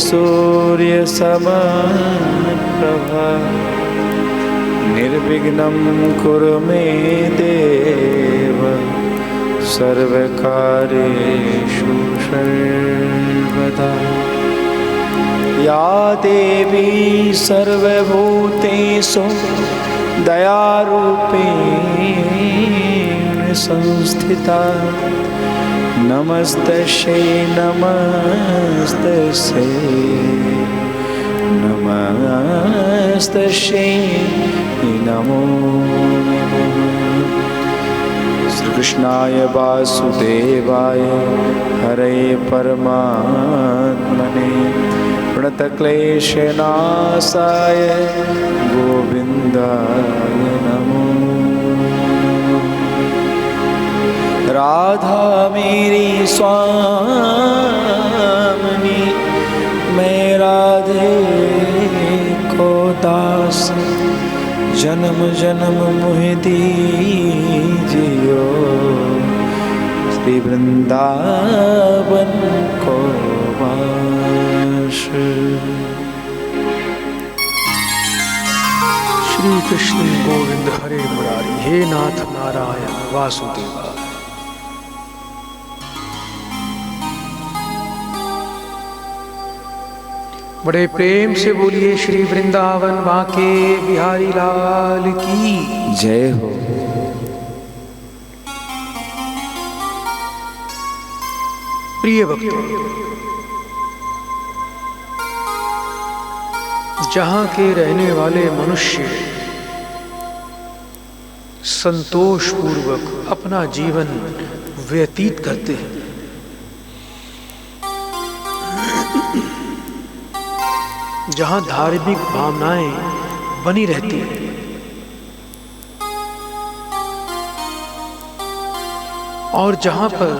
सूर्य समप्रभा निर्विघ्नं कुरु मे देव सर्वकार्येषु सर्वदा। या देवी सर्वभूतेषु दयारूपेण संस्थिता नमस्तस्यै नमस्तस्यै नमस्तस्यै नमो नमः। श्रीकृष्णाय वासुदेवाय हरे परमात्मने प्रणतक्लेशनाशाय गोविन्दाय नमो। राधा मेरी स्वामिनी मैं राधे को दास जन्म जन्म मोहि दीजियो श्री वृंदावन को वास। श्री कृष्ण गोविंद हरे मुरारी हे नाथ नारायण वासुदेवा। बड़े प्रेम से बोलिए श्री वृंदावन बांके बिहारी लाल की जय हो। प्रिय भक्तों, जहां के रहने वाले मनुष्य संतोष पूर्वक अपना जीवन व्यतीत करते हैं, जहां धार्मिक भावनाएं बनी रहती हैं, और जहां पर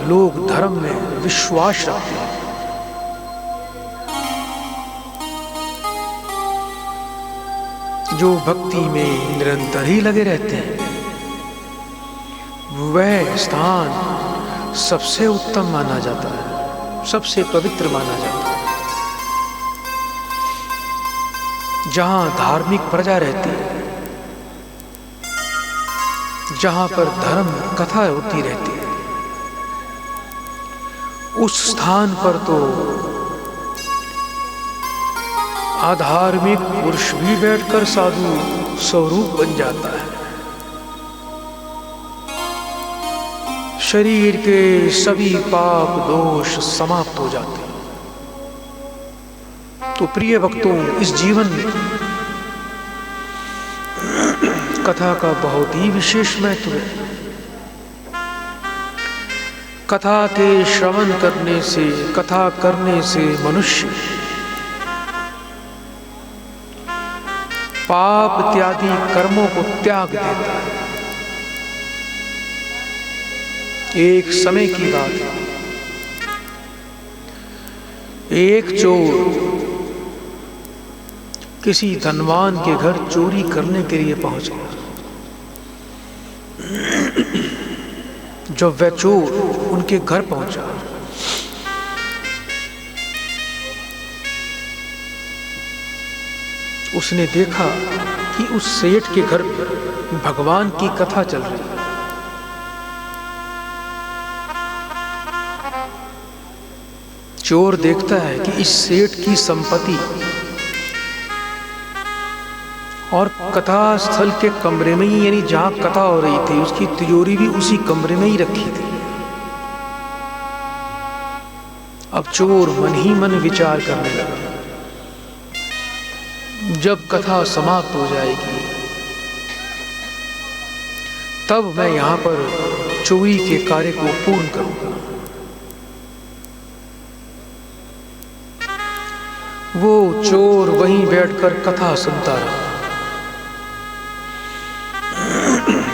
लोग धर्म में विश्वास रखते हैं, जो भक्ति में निरंतर ही लगे रहते हैं, वह स्थान सबसे उत्तम माना जाता है, सबसे पवित्र माना जाता है। जहां धार्मिक प्रजा रहती है, जहां पर धर्म कथा होती रहती है, उस स्थान पर तो अधार्मिक पुरुष भी बैठकर साधु स्वरूप बन जाता है। शरीर के सभी पाप दोष समाप्त हो जाते हैं। तो प्रिय भक्तों, इस जीवन में कथा का बहुत ही विशेष महत्व है। कथा के श्रवण करने से, कथा करने से मनुष्य पाप इत्यादि कर्मों को त्याग देता है। एक समय की बात है, एक चोर किसी धनवान के घर चोरी करने के लिए पहुंच गया। जब वह चोर उनके घर पहुंचा, उसने देखा कि उस सेठ के घर पर भगवान की कथा चल रही है। चोर देखता है कि इस सेठ की संपत्ति और कथा स्थल के कमरे में ही, यानी जहां कथा हो रही थी, उसकी तिजोरी भी उसी कमरे में ही रखी थी। अब चोर मन ही मन विचार करने लगा, जब कथा समाप्त हो जाएगी तब मैं यहां पर चोरी के कार्य को पूर्ण करूंगा। वो चोर वहीं बैठकर कथा सुनता रहा।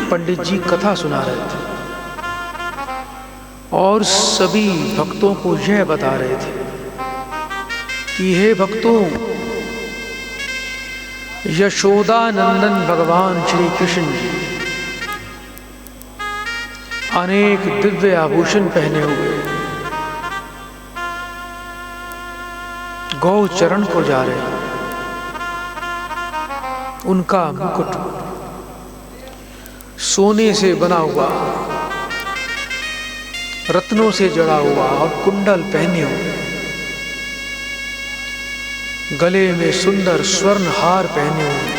पंडित जी कथा सुना रहे थे और सभी भक्तों को यह बता रहे थे कि हे भक्तों, यशोदा नंदन भगवान श्री कृष्ण जी अनेक दिव्य आभूषण पहने हुए गौ चरण को जा रहे हैं। उनका मुकुट सोने से बना हुआ, रत्नों से जड़ा हुआ और कुंडल पहने हुए, गले में सुंदर स्वर्ण हार पहने हुए,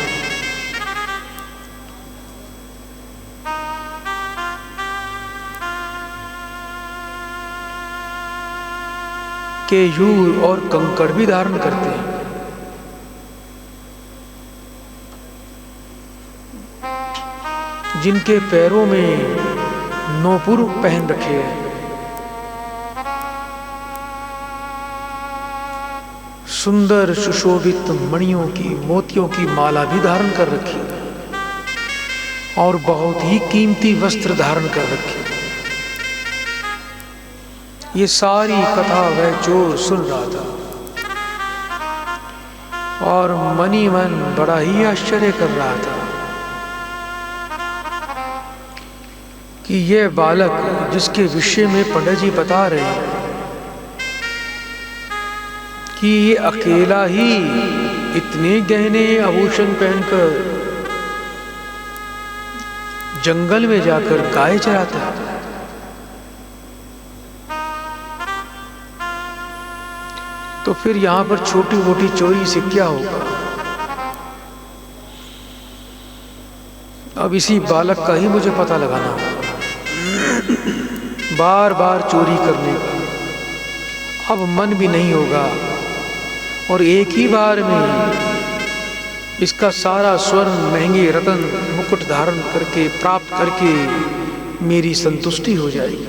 केयूर और कंकड़ भी धारण करते हैं। जिनके पैरों में नौपुर पहन रखे हैं, सुंदर सुशोभित मणियों की, मोतियों की माला भी धारण कर रखी और बहुत ही कीमती वस्त्र धारण कर रखे। ये सारी कथा वह चोर सुन रहा था और मनी मन बड़ा ही आश्चर्य कर रहा था कि यह बालक जिसके विषय में पंडित जी बता रहे हैं कि ये अकेला ही इतने गहने आभूषण पहनकर जंगल में जाकर गाय चराता है, तो फिर यहां पर छोटी मोटी चोरी से क्या होगा। अब इसी बालक का ही मुझे पता लगाना होगा, बार बार चोरी करने का अब मन भी नहीं होगा और एक ही बार में इसका सारा स्वर्ण, महंगे रतन, मुकुट धारण करके प्राप्त करके मेरी संतुष्टि हो जाएगी।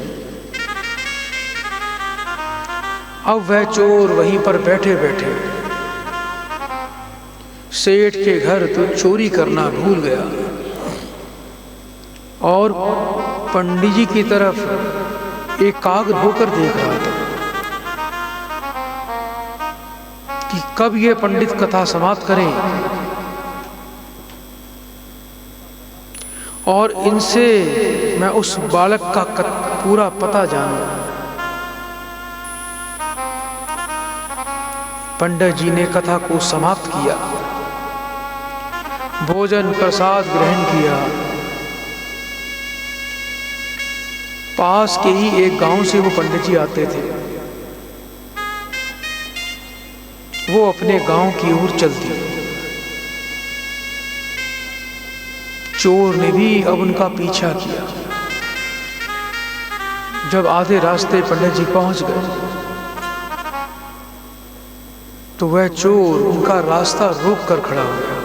अब वह चोर वहीं पर बैठे बैठे सेठ के घर तो चोरी करना भूल गया और पंडित जी की तरफ एकाग्र होकर देख रहा था कि कब ये पंडित कथा समाप्त करें और इनसे मैं उस बालक का पूरा पता जानूं। पंडित जी ने कथा को समाप्त किया, भोजन प्रसाद ग्रहण किया। पास के ही एक गांव से वो पंडित जी आते थे। वो अपने गांव की ओर चलती। चोर ने भी अब उनका पीछा किया। जब आधे रास्ते पंडित जी पहुंच गए तो वह चोर उनका रास्ता रोक कर खड़ा हो गया।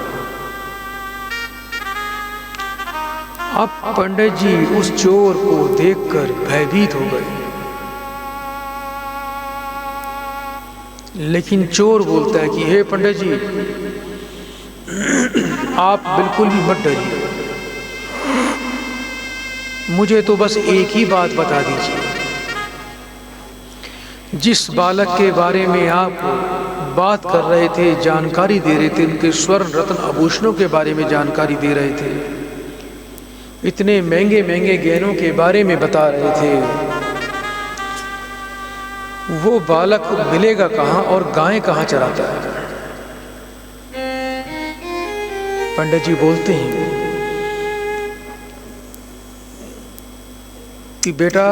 अब पंडित जी उस चोर को देखकर भयभीत हो गए, लेकिन चोर बोलता है कि हे पंडित जी, आप बिल्कुल भी मत डरिए, मुझे तो बस एक ही बात बता दीजिए। जिस बालक के बारे में आप बात कर रहे थे, जानकारी दे रहे थे, उनके स्वर्ण रत्न आभूषणों के बारे में जानकारी दे रहे थे, इतने महंगे महंगे गहनों के बारे में बता रहे थे, वो बालक मिलेगा कहाँ और गाय कहाँ चराता है? पंडित जी बोलते हैं कि बेटा,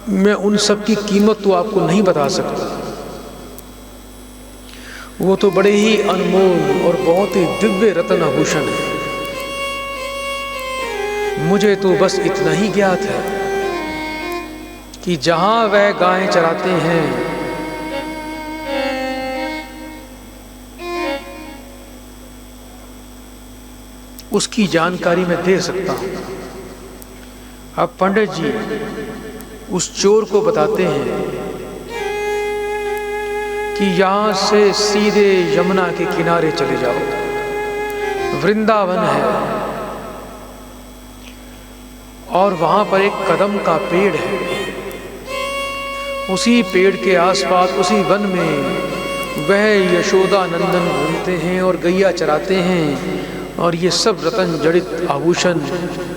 मैं उन सब की कीमत तो आपको नहीं बता सकता, वो तो बड़े ही अनमोल और बहुत ही दिव्य रत्न आभूषण है। मुझे तो बस इतना ही ज्ञात है कि जहां वह गायें चराते हैं उसकी जानकारी मैं दे सकता हूं। अब पंडित जी उस चोर को बताते हैं कि यहां से सीधे यमुना के किनारे चले जाओ, वृंदावन है और वहां पर एक कदम का पेड़ है। उसी पेड़ के आसपास, उसी वन में वह यशोदा नंदन घूमते हैं और गैया चराते हैं और ये सब रतन जड़ित आभूषण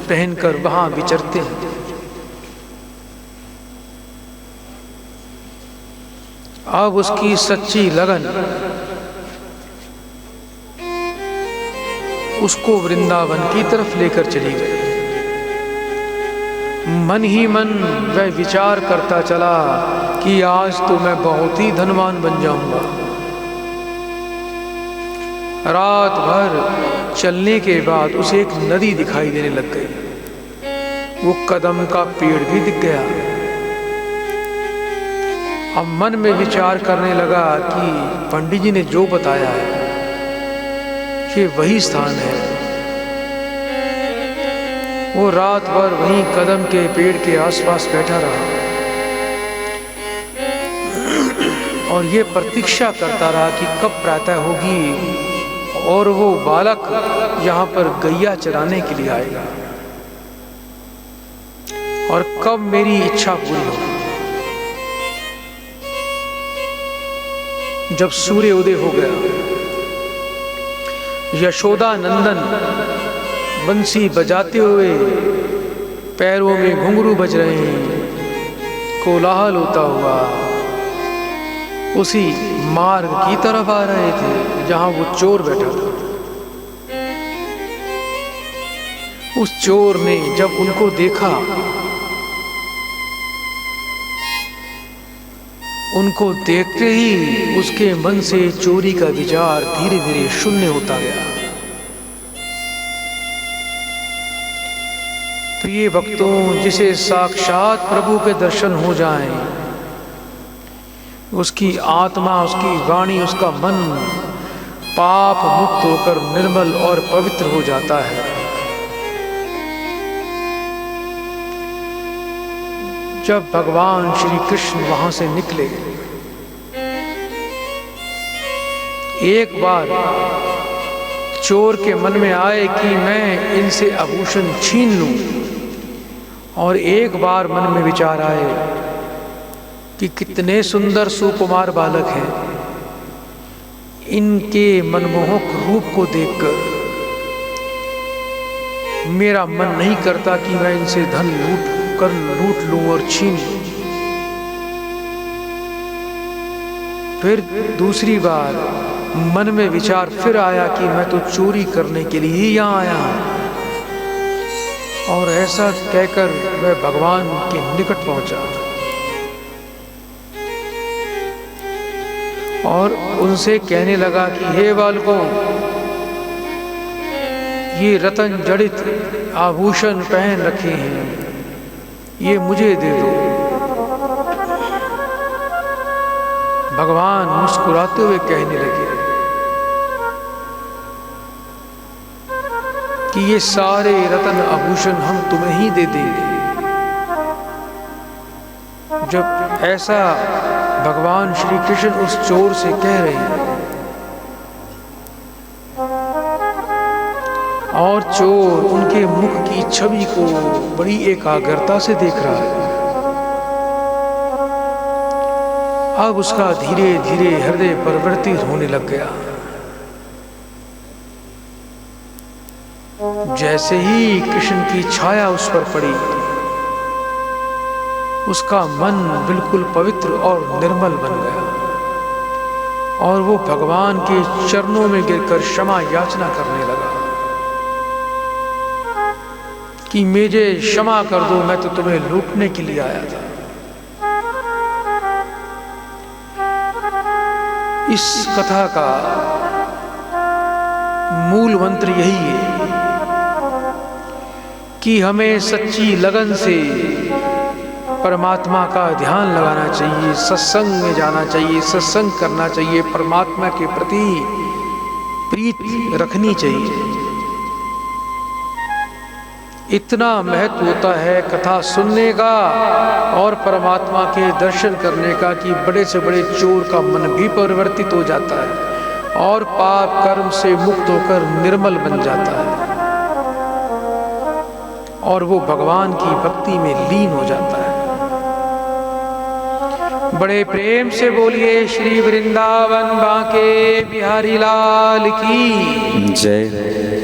पहनकर वहां विचरते हैं। अब उसकी सच्ची लगन उसको वृंदावन की तरफ लेकर चली गई। मन ही मन वह विचार करता चला कि आज तो मैं बहुत ही धनवान बन जाऊंगा। रात भर चलने के बाद उसे एक नदी दिखाई देने लग गई। वो कदम का पेड़ भी दिख गया। अब मन में विचार करने लगा कि पंडित जी ने जो बताया है ये वही स्थान है। वो रात भर वहीं कदम के पेड़ के आसपास बैठा रहा और ये प्रतीक्षा करता रहा कि कब प्रातः होगी और वो बालक यहाँ पर गैया चराने के लिए आएगा और कब मेरी इच्छा पूरी होगी। जब सूर्य उदय हो गया, यशोदा नंदन बंसी बजाते हुए पैरों में घुंघरू बज रहे हैं, कोलाहल होता हुआ उसी मार्ग की तरफ आ रहे थे जहां वो चोर बैठा था। उस चोर ने जब उनको देखा, उनको देखते ही उसके मन से चोरी का विचार धीरे धीरे शून्य होता गया। प्रिय भक्तों, जिसे साक्षात प्रभु के दर्शन हो जाएं, उसकी आत्मा, उसकी वाणी, उसका मन पाप मुक्त होकर निर्मल और पवित्र हो जाता है। जब भगवान श्री कृष्ण वहां से निकले, एक बार चोर के मन में आए कि मैं इनसे आभूषण छीन लूं, और एक बार मन में विचार आए कि कितने सुंदर सुकुमार बालक हैं, इनके मनमोहक रूप को देखकर मेरा मन नहीं करता कि मैं इनसे धन लूट लूं और छीन लूं। फिर दूसरी बार मन में विचार फिर आया कि मैं तो चोरी करने के लिए ही यहाँ आया हूं, और ऐसा कहकर मैं भगवान के निकट पहुंचा और उनसे कहने लगा कि हे बालकों, ये रतन जड़ित आभूषण पहन रखे हैं, ये मुझे दे दो। भगवान मुस्कुराते हुए कहने लगे कि ये सारे रतन आभूषण हम तुम्हें ही दे देंगे। जब ऐसा भगवान श्री कृष्ण उस चोर से कह रहे हैं और चोर उनके मुख की छवि को बड़ी एकाग्रता से देख रहा है, अब उसका धीरे धीरे हृदय परिवर्तित होने लग गया। जैसे ही कृष्ण की छाया उस पर पड़ी, उसका मन बिल्कुल पवित्र और निर्मल बन गया और वो भगवान के चरणों में गिरकर क्षमा याचना करने लगा कि मुझे क्षमा कर दो, मैं तो तुम्हें लूटने के लिए आया था। इस कथा का मूल मंत्र यही है कि हमें सच्ची लगन से परमात्मा का ध्यान लगाना चाहिए, सत्संग में जाना चाहिए, सत्संग करना चाहिए, परमात्मा के प्रति प्रीति रखनी चाहिए। इतना महत्व होता है कथा सुनने का और परमात्मा के दर्शन करने का कि बड़े से बड़े चोर का मन भी परिवर्तित हो जाता है और पाप कर्म से मुक्त होकर निर्मल बन जाता है और वो भगवान की भक्ति में लीन हो जाता है। बड़े प्रेम से बोलिए श्री वृंदावन बांके बिहारी लाल की जय।